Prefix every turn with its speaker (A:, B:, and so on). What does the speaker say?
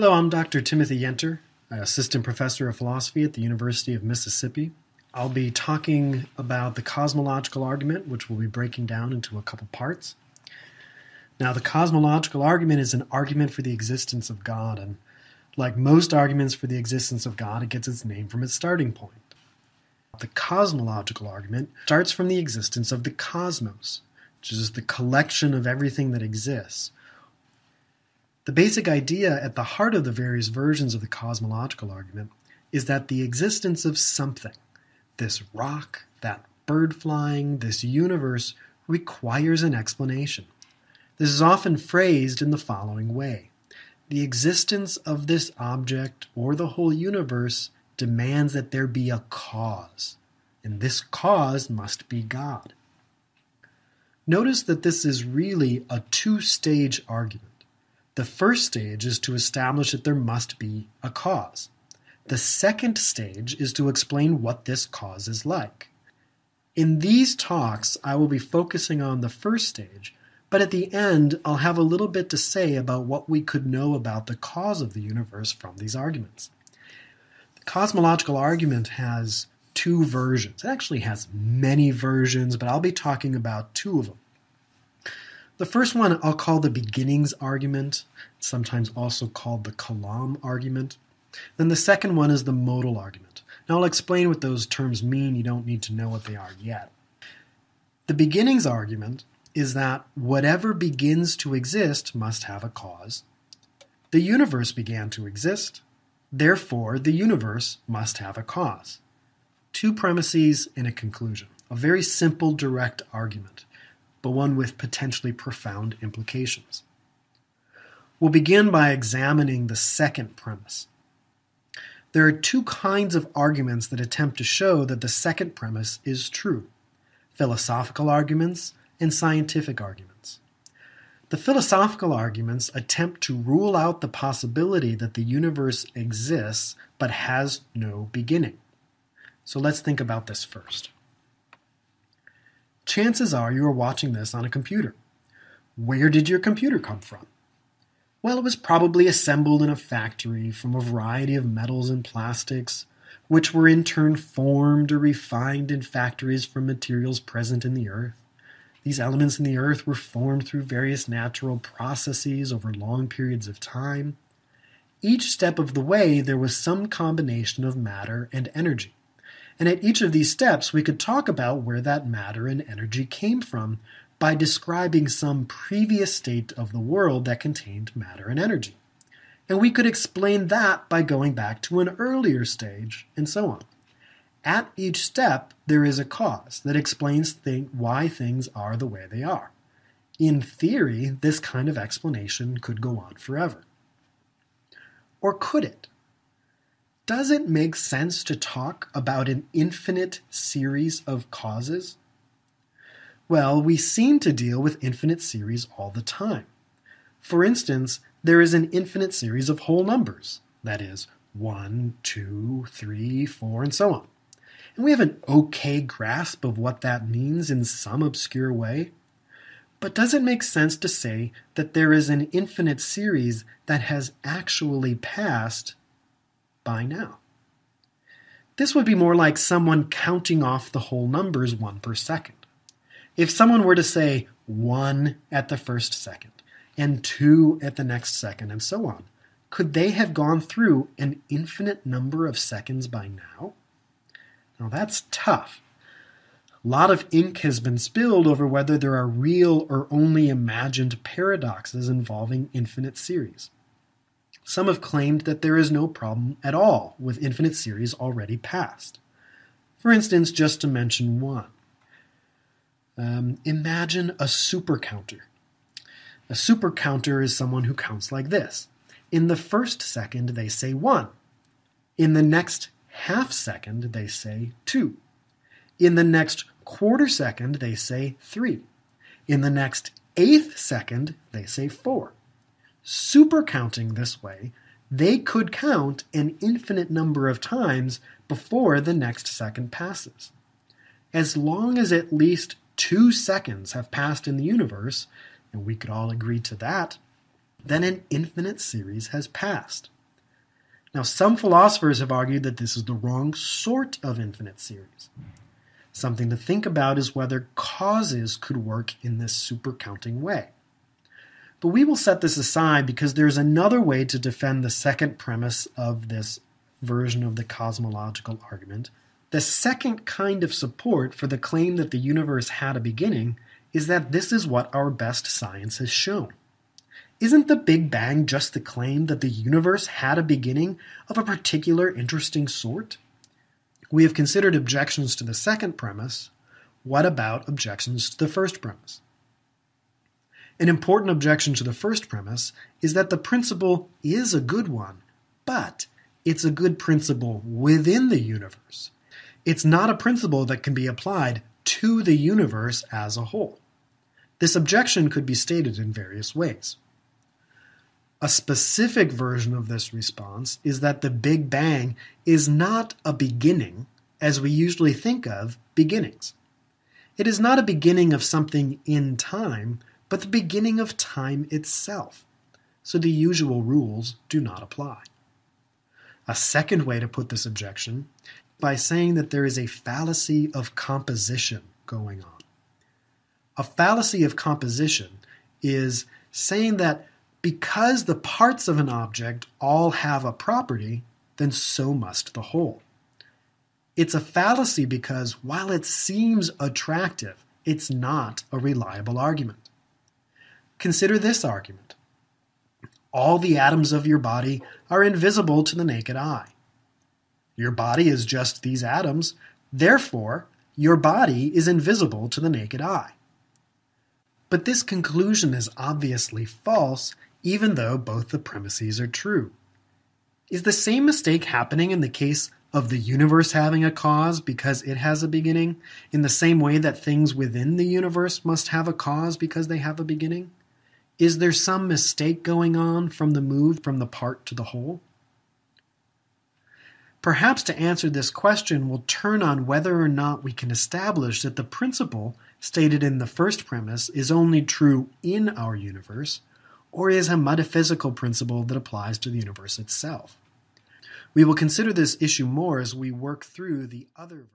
A: Hello, I'm Dr. Timъти Yentър, Assistant Professor of Philosophy at the University of Mississippi. I'll be talking about the cosmological argument, which we'll be breaking down into a couple parts. Now, the cosmological argument is an argument for the existence of God, and like most arguments for the existence of God, it gets its name from its starting point. The cosmological argument starts from the existence of the cosmos, which is the collection of everything that exists. The basic idea at the heart of the various versions of the cosmological argument is that the existence of something, this rock, that bird flying, this universe, requires an explanation. This is often phrased in the following way. The existence of this object or the whole universe demands that there be a cause, and this cause must be God. Notice that this is really a two-stage argument. The first stage is to establish that there must be a cause. The second stage is to explain what this cause is like. In these talks, I will be focusing on the first stage, but at the end, I'll have a little bit to say about what we could know about the cause of the universe from these arguments. The cosmological argument has two versions. It actually has many versions, but I'll be talking about two of them. The first one I'll call the beginnings argument, sometimes also called the Kalam argument. Then the second one is the modal argument. Now I'll explain what those terms mean. You don't need to know what they are yet. The beginnings argument is that whatever begins to exist must have a cause. The universe began to exist, therefore the universe must have a cause. Two premises and a conclusion. A very simple, direct argument, but one with potentially profound implications. We'll begin by examining the second premise. There are two kinds of arguments that attempt to show that the second premise is true: philosophical arguments and scientific arguments. The philosophical arguments attempt to rule out the possibility that the universe exists but has no beginning. So let's think about this first. Chances are you are watching this on a computer. Where did your computer come from? Well, it was probably assembled in a factory from a variety of metals and plastics, which were in turn formed or refined in factories from materials present in the earth. These elements in the earth were formed through various natural processes over long periods of time. Each step of the way, there was some combination of matter and energy. And at each of these steps, we could talk about where that matter and energy came from by describing some previous state of the world that contained matter and energy. And we could explain that by going back to an earlier stage, and so on. At each step, there is a cause that explains why things are the way they are. In theory, this kind of explanation could go on forever. Or could it? Does it make sense to talk about an infinite series of causes? Well, we seem to deal with infinite series all the time. For instance, there is an infinite series of whole numbers, that is, 1, 2, 3, 4, and so on. And we have an okay grasp of what that means in some obscure way. But does it make sense to say that there is an infinite series that has actually passed by now? This would be more like someone counting off the whole numbers 1 per second. If someone were to say 1 at the first second, and 2 at the next second, and so on, could they have gone through an infinite number of seconds by now? Now that's tough. A lot of ink has been spilled over whether there are real or only imagined paradoxes involving infinite series. Some have claimed that there is no problem at all with infinite series already passed. For instance, just to mention one. Imagine a supercounter. A supercounter is someone who counts like this. In the first second, they say 1. In the next half second, they say 2. In the next quarter second, they say 3. In the next eighth second, they say 4. Supercounting this way, they could count an infinite number of times before the next second passes. As long as at least 2 seconds have passed in the universe, and we could all agree to that, then an infinite series has passed. Now, some philosophers have argued that this is the wrong sort of infinite series. Something to think about is whether causes could work in this supercounting way. But we will set this aside because there's another way to defend the second premise of this version of the cosmological argument. The second kind of support for the claim that the universe had a beginning is that this is what our best science has shown. Isn't the Big Bang just the claim that the universe had a beginning of a particular interesting sort? We have considered objections to the second premise. What about objections to the first premise? An important objection to the first premise is that the principle is a good one, but it's a good principle within the universe. It's not a principle that can be applied to the universe as a whole. This objection could be stated in various ways. A specific version of this response is that the Big Bang is not a beginning as we usually think of beginnings. It is not a beginning of something in time, but the beginning of time itself. So the usual rules do not apply. A second way to put this objection by saying that there is a fallacy of composition going on. A fallacy of composition is saying that because the parts of an object all have a property, then so must the whole. It's a fallacy because while it seems attractive, it's not a reliable argument. Consider this argument. All the atoms of your body are invisible to the naked eye. Your body is just these atoms, therefore, your body is invisible to the naked eye. But this conclusion is obviously false, even though both the premises are true. Is the same mistake happening in the case of the universe having a cause because it has a beginning, in the same way that things within the universe must have a cause because they have a beginning? Is there some mistake going on from the move from the part to the whole? Perhaps to answer this question will turn on whether or not we can establish that the principle stated in the first premise is only true in our universe, or is a metaphysical principle that applies to the universe itself. We will consider this issue more as we work through the other